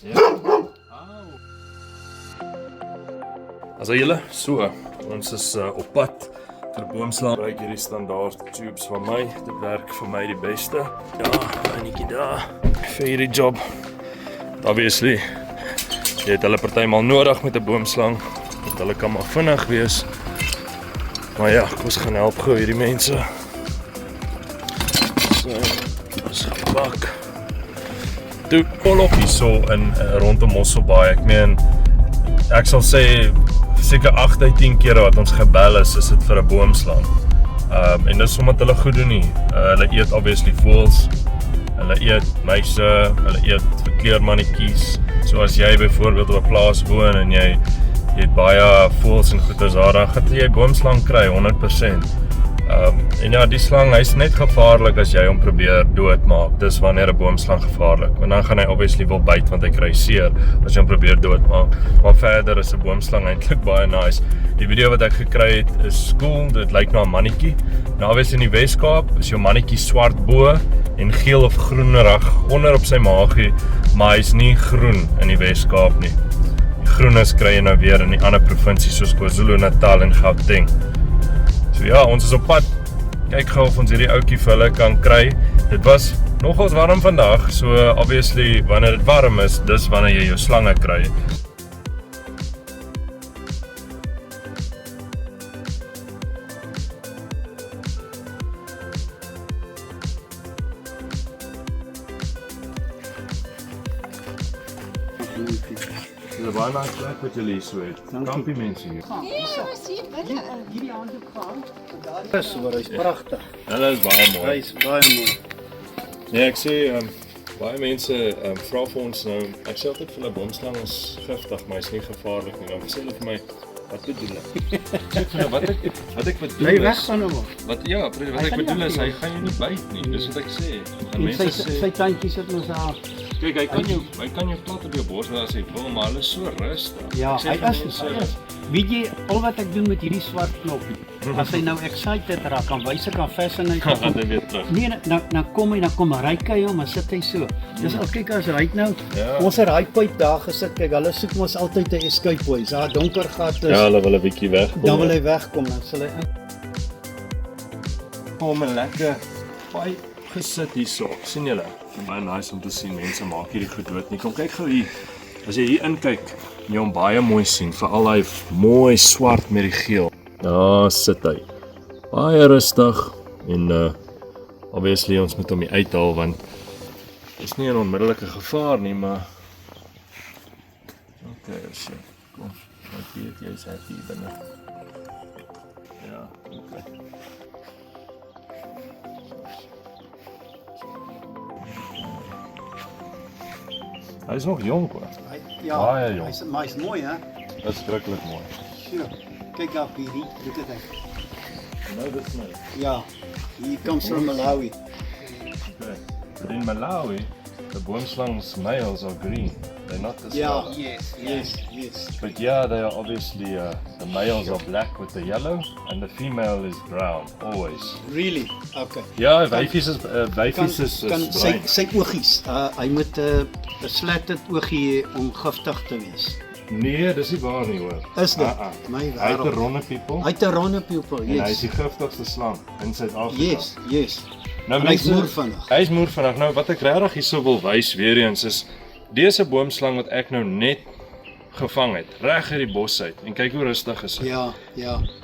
Ja. As julle, so, ons is op pad vir boomslaan. Gebruik hierdie standaard tubes van my. Dit werk vir my die beste. Ja, enetjie daar. Vir hierdie job. Obviously, jy het hulle partymal nodig met 'n boomslang. Want hulle kan maar vinnig wees. Maar ja, kom ons gaan help gou hierdie mense. So, ons gepak. Toe, volop hierso in rondom Mosselbaai. Ek meen, ek sal sê seker 8 uit 10 kere wat ons gebel is dit vir 'n boomslang. En dis omdat hulle goed doen nie. Hulle eet obviously voëls. Hulle eet muise, hulle eet verkleermannetjies. So as jy byvoorbeeld op 'n plaas woon en jy het baie voëls en goeders daar, dan gaan jy 'n boomslang kry 100%. En ja, die slang, hy's net gevaarlik as jy hom probeer doodmaak. Dis wanneer 'n boomslang gevaarlik. Want dan gaan hy obviously wil byt want hy kry seer as jy hom probeer doodmaak. Maar verder is 'n boomslang eintlik baie nice. Die video wat ek gekry het is cool. Dit lyk na 'n mannetjie. Nou obviously in die Weskaap is jou mannetjie swart bo en geel of groenerig onder op sy maagie, maar hy's nie groen in die Weskaap nie. Die groenes kry jy nou weer in die ander provinsies soos KwaZulu-Natal en Gauteng. So ja, ons is op pad. Kyk gou of ons hierdie ouetjie vir hulle kan kry. Dit was nogals warm vandag, so obviously wanneer dit warm is, dis wanneer jy jou slange kry. Dit is baie nice plek wat julle hier so het. Kampie mense hier. Hierdie handdoek gehang. Dis hoor, hy's pragtig. Hulle is baie mooi. Hy's baie mooi. Nee, ek sê baie mense vra vir ons nou, ek sê altyd vir hulle boomslang is giftig, maar hy's nie gevaarlik nie. Dan sê hulle vir my, wat bedoel ek? Sê vir hulle wat ek bedoel Bly is. weg van hom. Wat ek bedoel is hy gaan jou nie byt nie. Dis wat ek sê. En En mense sy sê tandjies sit ons daar. kyk, hy kan jou plat op jou bors as hy wil, maar hulle is so rustig. Ja, Ek sê hy vir is. mense, Weet jy, al wat ek doen met hierdie swart knoppie, as hy nou excited raak, dan wys ek aan fascinate. gaan hy weer terug. Nee, nou kom ryk hy hom, maar sit hy so. Dis al kyk as hy nou. Ja. Ons het daai pyp daar gesit. Kyk, hulle soek mos altyd 'n escape way. As daar donker gat is, Ja, hulle wil 'n bietjie wegkom. dan wil hy wegkom, dan sal hy Kom en lekker baie gesit hierso. Sien julle? Baie nice om te sien mense maak hierdie goed dood nie. Kom kyk gou hier. As jy hier inkyk, jy hom baie mooi sien, veral hy mooi swart met die geel. Daar sit hy. Baie rustig en obviously ons moet hom hier uithaal want is nie 'n onmiddellike gevaar nie, maar okay, shit. Kom. Ek weet jy's happy binne. Ja, okay. Hy is nog jonk hoor. ja, Baie jong. hy's mooi, hè? Dit is skrikkelik mooi. Sure. Kyk daar hierdie, look at that. Nou dis my. Ja, he comes from Malawi. Okay. But in Malawi, the boomslang's males are green. They're not the Ja, scarlet. yes. But yeah, they are obviously the males are black with the yellow and the female is brown always. Really? Okay. Ja, wyfies is Kan sy oogies, hy moet 'n slatted oogie hê om giftig te wees. Nee, dis nie waar nie hoor. Is dit? My Hy het 'n wêreld. ronde people Hy het 'n ronde pupil, en hy is yes. die giftigste slang in Suid-Afrika. Yes. Nou En hy's mense, moer vinnig. Hy's moer vinnig. Nou wat ek regtig hierso wil wys weer eens is dese boomslang wat ek nou net gevang het, reg uit die bos uit. En kyk hoe rustig is hy. Ja.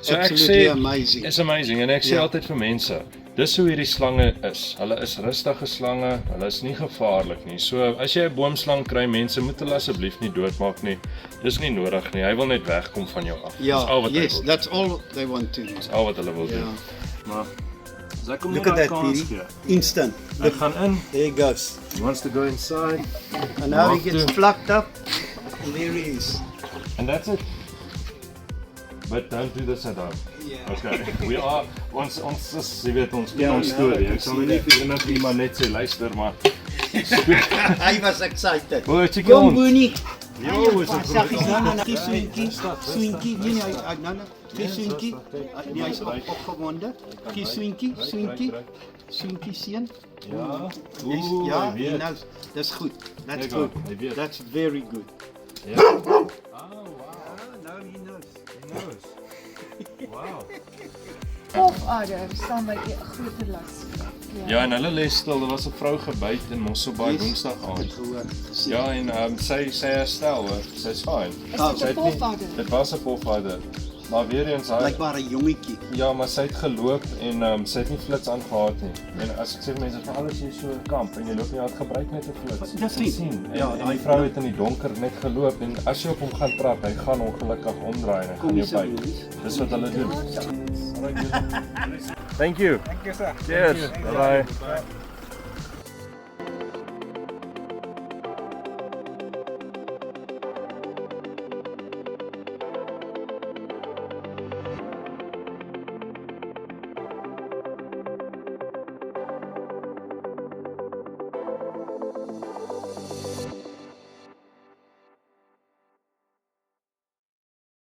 So ek Absolutely sê, amazing. It's amazing en ek sê Ja. altyd vir mense, dis hoe hierdie slange is. Hulle is rustige slange, hulle is nie gevaarlik nie. So as jy 'n boomslang kry, mense moet hulle asseblief nie doodmaak nie. Dis nie nodig nie. Hy wil net wegkom van jou af. Ja, Dis al wat hy yes, wil. that's all they want to do. Dis al wat hulle wil Ja. doen. Maar as ek hom Look net at daai that, kans Petey. gee. Instant. Hy gaan in. There he goes. He wants to go inside. And now he Maak gets toe. plucked up. And there he is. And that's it. But don't do this at home. Yeah. Okay. We are ons is, jy weet ons Ja, ons nou, storie. ek Ek sal sien nie vir enige iemand net sê luister maar. Hy was excited. O, check Kom hom. Boenie. Jo, is dit Saggies, nee, swinkie, nee, geen swinkie. Nee, hy is opgewonde. Geen swinkie seun. Ja. Ja, hy weet. nou, dis goed. That's Kijk aan, good. hy weet. That's very good. Ja. Oh, wow. Now he knows. He knows. Wow. Pofadder staan by groter las. Ja, en hulle lê stil. Daar was 'n vrou gebyt in Mosselbaai Woensdag Ek aand. het gehoor, gesien. Ja, en sy herstel hoor. Sy's fine. Is Ah, dit Sy 'n het nie- pofadder? Dit was 'n pofadder. Maar weer eens hy Blykbaar 'n jongetjie. ja, maar sy het geloop en sy het nie flits aangehad nie. En as ek sê vir mense van alles jy so 'n kamp en jy loop nie uit gebruik net 'n flits. Dis Jy nie. sien. En, Ja, en daai die vrou het in die donker net geloop en as jy op hom gaan trap, hy gaan ongelukkig omdraai en hy gaan jou Komiese byt. boelies. Dis wat hulle doen. Thank you. Thank you, sir. Cheers. Bye bye.